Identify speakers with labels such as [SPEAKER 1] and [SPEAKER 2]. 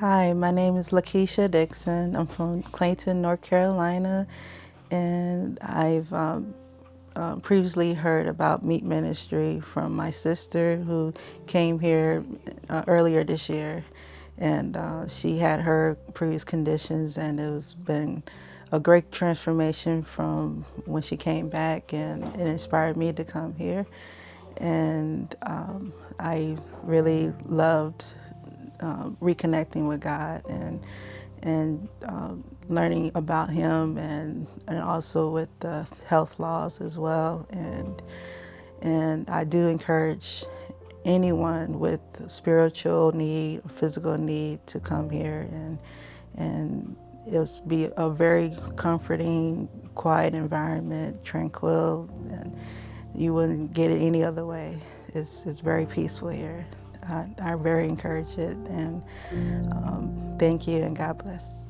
[SPEAKER 1] Hi, my name is Lekeisha Dixon. I'm from Clayton, North Carolina, and I've previously heard about M.E.E.T ministry from my sister who came here earlier this year, and she had her previous conditions, and it was been a great transformation from when she came back, and it inspired me to come here, and I really loved reconnecting with God and learning about Him and also with the health laws as well. And I do encourage anyone with spiritual need, physical need to come here and it'll be a very comforting, quiet environment, tranquil, and you wouldn't get it any other way. It's very peaceful here. I very encourage it, and thank you, and God bless.